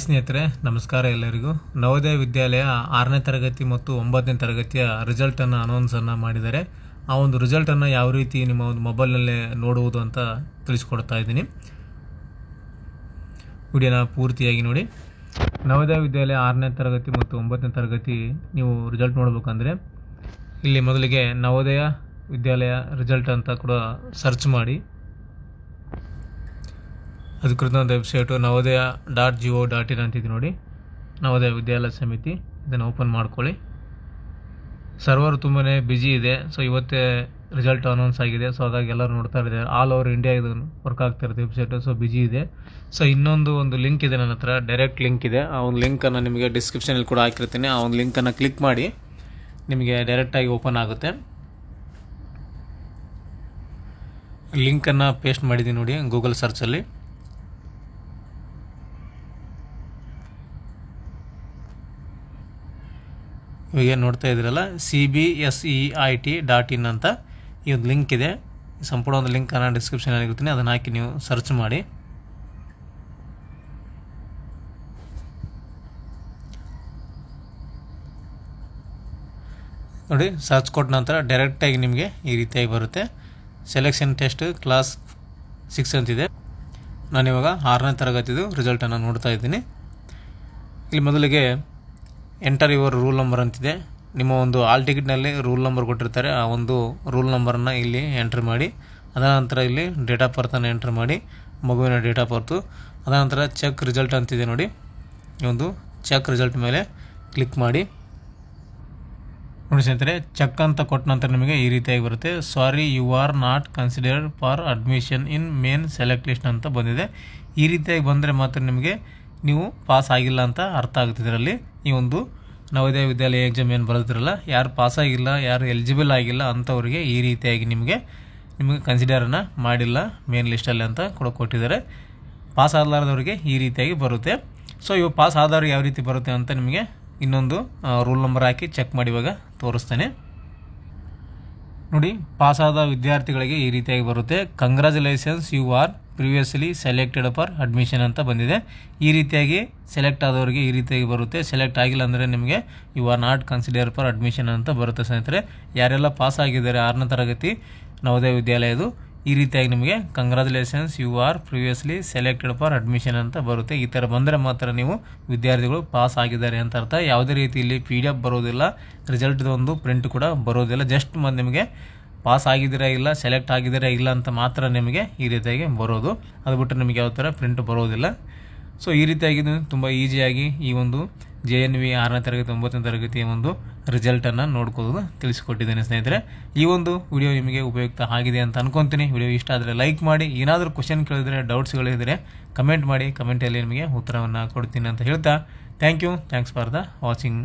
ಸ್ನೇಹಿತರೆ ನಮಸ್ಕಾರ ಎಲ್ಲರಿಗೂ. ನವೋದಯ ವಿದ್ಯಾಲಯ 6ನೇ ತರಗತಿ ಮತ್ತು 9ನೇ ತರಗತಿಯ ರಿಸಲ್ಟ್ ಅನ್ನು ಅನೌನ್ಸ್ ಮಾಡಿದ್ದಾರೆ. ಆ ಒಂದು ರಿಸಲ್ಟ್ ಅನ್ನು ಯಾವ ರೀತಿ ನಿಮ್ಮ ಒಂದು ಮೊಬೈಲ್ನಲ್ಲೇ ನೋಡುವುದು ಅಂತ ತಿಳಿಸ್ಕೊಡ್ತಾ ಇದ್ದೀನಿ. ವಿಡಿಯೋನ ಪೂರ್ತಿಯಾಗಿ ನೋಡಿ. ನವೋದಯ ವಿದ್ಯಾಲಯ 6ನೇ ತರಗತಿ ಮತ್ತು 9ನೇ ತರಗತಿ ನೀವು ರಿಸಲ್ಟ್ ನೋಡಬೇಕಂದ್ರೆ ಇಲ್ಲಿ ಮೊದಲಿಗೆ ನವೋದಯ ವಿದ್ಯಾಲಯ ರಿಸಲ್ಟ್ ಅಂತ ಕೂಡ ಸರ್ಚ್ ಮಾಡಿ. ಅಧಿಕೃತ ವೆಬ್ಸೈಟು navodaya.go.in ಅಂತಿದೆ ನೋಡಿ. ನವೋದಯ ವಿದ್ಯಾಲಯ ಸಮಿತಿ, ಇದನ್ನು ಓಪನ್ ಮಾಡ್ಕೊಳ್ಳಿ. ಸರ್ವರ್ ತುಂಬಾ ಬ್ಯುಸಿ ಇದೆ. ಸೊ ಇವತ್ತೇ ರಿಸಲ್ಟ್ ಅನೌನ್ಸ್ ಆಗಿದೆ. ಸೊ ಹಾಗಾಗಿ ಎಲ್ಲರೂ ನೋಡ್ತಾ ಇದ್ದಾರೆ. ಆಲ್ ಓವರ್ ಇಂಡಿಯಾ ಇದು ವರ್ಕ್ ಆಗ್ತಾ ಇರುತ್ತೆ ವೆಬ್ಸೈಟು. ಸೊ ಬ್ಯುಸಿ ಇದೆ. ಸೊ ಒಂದು ಲಿಂಕ್ ಇದೆ ನನ್ನ ಹತ್ರ, ಡೈರೆಕ್ಟ್ ಲಿಂಕ್ ಇದೆ. ಆ ಒಂದು ಲಿಂಕನ್ನು ನಿಮಗೆ ಡಿಸ್ಕ್ರಿಪ್ಷನಲ್ಲಿ ಕೂಡ ಹಾಕಿರ್ತೀನಿ. ಆ ಒಂದು ಲಿಂಕನ್ನು ಕ್ಲಿಕ್ ಮಾಡಿ ನಿಮಗೆ ಡೈರೆಕ್ಟಾಗಿ ಓಪನ್ ಆಗುತ್ತೆ. ಲಿಂಕನ್ನು ಪೇಸ್ಟ್ ಮಾಡಿದ್ದೀನಿ ನೋಡಿ ಗೂಗಲ್ ಸರ್ಚಲ್ಲಿ. ಇವಾಗ ನೋಡ್ತಾ ಇದ್ದೀರಲ್ಲ, cbseit.in ಅಂತ ಈ ಒಂದು ಲಿಂಕ್ ಇದೆ. ಸಂಪೂರ್ಣ ಒಂದು ಲಿಂಕನ್ನು ಡಿಸ್ಕ್ರಿಪ್ಷನಲ್ಲಿ ಇರ್ತೀನಿ, ಅದನ್ನು ಹಾಕಿ ನೀವು ಸರ್ಚ್ ಮಾಡಿ. ನೋಡಿ, ಸರ್ಚ್ ಕೊಟ್ಟ ನಂತರ ಡೈರೆಕ್ಟಾಗಿ ನಿಮಗೆ ಈ ರೀತಿಯಾಗಿ ಬರುತ್ತೆ. ಸೆಲೆಕ್ಷನ್ ಟೆಸ್ಟ್ ಕ್ಲಾಸ್ 6 ಅಂತಿದೆ. ನಾನಿವಾಗ 6ನೇ ತರಗತಿದು ರಿಸಲ್ಟನ್ನು ನೋಡ್ತಾ ಇದ್ದೀನಿ. ಇಲ್ಲಿ ಮೊದಲಿಗೆ ಎಂಟರ್ ಯುವರ್ ರೂಲ್ ನಂಬರ್ ಅಂತಿದೆ. ನಿಮ್ಮ ಒಂದು ಆಲ್ ಟಿಕೆಟ್ನಲ್ಲಿ ರೂಲ್ ನಂಬರ್ ಕೊಟ್ಟಿರ್ತಾರೆ. ಆ ಒಂದು ರೂಲ್ ನಂಬರನ್ನು ಇಲ್ಲಿ ಎಂಟ್ರ್ ಮಾಡಿ. ಅದನಂತರ ಇಲ್ಲಿ ಡೇಟ್ ಆಫ್ ಬರ್ತನ್ನು ಎಂಟ್ರ್ ಮಾಡಿ, ಮಗುವಿನ ಡೇಟ್ ಆಫ್ ಬರ್ತು. ಅದನಂತರ ಚೆಕ್ ರಿಸಲ್ಟ್ ಅಂತಿದೆ ನೋಡಿ. ಈ ಒಂದು ಚೆಕ್ ರಿಸಲ್ಟ್ ಮೇಲೆ ಕ್ಲಿಕ್ ಮಾಡಿ. ನೋಡಿ ಸ್ನೇಹಿತರೆ, ಚೆಕ್ ಅಂತ ಕೊಟ್ಟ ನಂತರ ನಿಮಗೆ ಈ ರೀತಿಯಾಗಿ ಬರುತ್ತೆ. Sorry, you are not considered for admission in main select list ಅಂತ ಬಂದಿದೆ. ಈ ರೀತಿಯಾಗಿ ಬಂದರೆ ಮಾತ್ರ ನಿಮಗೆ ನೀವು ಪಾಸ್ ಆಗಿಲ್ಲ ಅಂತ ಅರ್ಥ ಆಗುತ್ತೆ. ಇದರಲ್ಲಿ ಈ ಒಂದು ನವೋದಯ ವಿದ್ಯಾಲಯ ಎಕ್ಸಾಮ್ ಏನು ಬರೆದಿರಲ್ಲ, ಯಾರು ಪಾಸ್ ಆಗಿಲ್ಲ, ಯಾರು ಎಲಿಜಿಬಲ್ ಆಗಿಲ್ಲ ಅಂಥವ್ರಿಗೆ ಈ ರೀತಿಯಾಗಿ ನಿಮಗೆ ಕನ್ಸಿಡರನ್ನು ಮಾಡಿಲ್ಲ ಮೇನ್ ಲಿಸ್ಟಲ್ಲಿ ಅಂತ ಕೂಡ ಕೊಟ್ಟಿದ್ದಾರೆ. ಪಾಸ್ ಆಗಲಾರದವ್ರಿಗೆ ಈ ರೀತಿಯಾಗಿ ಬರುತ್ತೆ. ಸೊ ಇವಾಗ ಪಾಸ್ ಆದವ್ರಿಗೆ ಯಾವ ರೀತಿ ಬರುತ್ತೆ ಅಂತ ನಿಮಗೆ ಇನ್ನೊಂದು ರೂಲ್ ನಂಬರ್ ಹಾಕಿ ಚೆಕ್ ಮಾಡಿ ಇವಾಗ ತೋರಿಸ್ತೇನೆ ನೋಡಿ. ಪಾಸ್ ಆದ ವಿದ್ಯಾರ್ಥಿಗಳಿಗೆ ಈ ರೀತಿಯಾಗಿ ಬರುತ್ತೆ. Congratulations, you are previously selected for admission ಅಂತ ಬಂದಿದೆ. ಈ ರೀತಿಯಾಗಿ ಸೆಲೆಕ್ಟ್ ಆದವರಿಗೆ ಈ ರೀತಿಯಾಗಿ ಬರುತ್ತೆ. ಸೆಲೆಕ್ಟ್ ಆಗಿಲ್ಲ ಅಂದರೆ ನಿಮಗೆ you are not consider for admission ಅಂತ ಬರುತ್ತೆ. ಸ್ನೇಹಿತರೆ, ಯಾರೆಲ್ಲ ಪಾಸ್ ಆಗಿದ್ದಾರೆ 6ನೇ ತರಗತಿ ನವೋದಯ ವಿದ್ಯಾಲಯದು, ಈ ರೀತಿಯಾಗಿ ನಿಮಗೆ congratulations, you are previously selected for admission ಅಂತ ಬರುತ್ತೆ. ಈ ಥರ ಬಂದರೆ ಮಾತ್ರ ನೀವು ವಿದ್ಯಾರ್ಥಿಗಳು ಪಾಸ್ ಆಗಿದ್ದಾರೆ ಅಂತ ಅರ್ಥ. ಯಾವುದೇ ರೀತಿಯಲ್ಲಿ PDF ಬರೋದಿಲ್ಲ, ರಿಸಲ್ಟ್ದು ಒಂದು ಪ್ರಿಂಟ್ ಕೂಡ ಬರೋದಿಲ್ಲ. ಜಸ್ಟ್ ನಿಮಗೆ ಪಾಸ್ ಆಗಿದ್ದೀರಾ ಇಲ್ಲ, ಸೆಲೆಕ್ಟ್ ಆಗಿದ್ದೀರಾ ಇಲ್ಲ ಅಂತ ಮಾತ್ರ ನಿಮಗೆ ಈ ರೀತಿಯಾಗಿ ಬರೋದು. ಅದು ಬಿಟ್ಟರೆ ನಿಮಗೆ ಯಾವ ಥರ ಪ್ರಿಂಟ್ ಬರೋದಿಲ್ಲ. ಸೊ ಈ ರೀತಿಯಾಗಿ ತುಂಬ ಈಸಿಯಾಗಿ ಈ ಒಂದು JNV 6ನೇ ತರಗತಿ 9ನೇ ತರಗತಿಯ ಒಂದು ರಿಸಲ್ಟನ್ನು ನೋಡ್ಕೋದು ತಿಳಿಸಿಕೊಟ್ಟಿದ್ದೇನೆ ಸ್ನೇಹಿತರೆ. ಈ ಒಂದು ವಿಡಿಯೋ ನಿಮಗೆ ಉಪಯುಕ್ತ ಆಗಿದೆ ಅಂತ ಅನ್ಕೊತೀನಿ. ವಿಡಿಯೋ ಇಷ್ಟ ಆದರೆ ಲೈಕ್ ಮಾಡಿ. ಏನಾದರೂ ಕ್ವಶನ್ ಕೇಳಿದರೆ, ಡೌಟ್ಸ್ಗಳಿದ್ದರೆ ಕಮೆಂಟ್ ಮಾಡಿ. ಕಮೆಂಟಲ್ಲಿ ನಿಮಗೆ ಉತ್ತರವನ್ನು ಕೊಡ್ತೀನಿ ಅಂತ ಹೇಳ್ತಾ ಥ್ಯಾಂಕ್ಸ್ ಫಾರ್ ದ ವಾಚಿಂಗ್.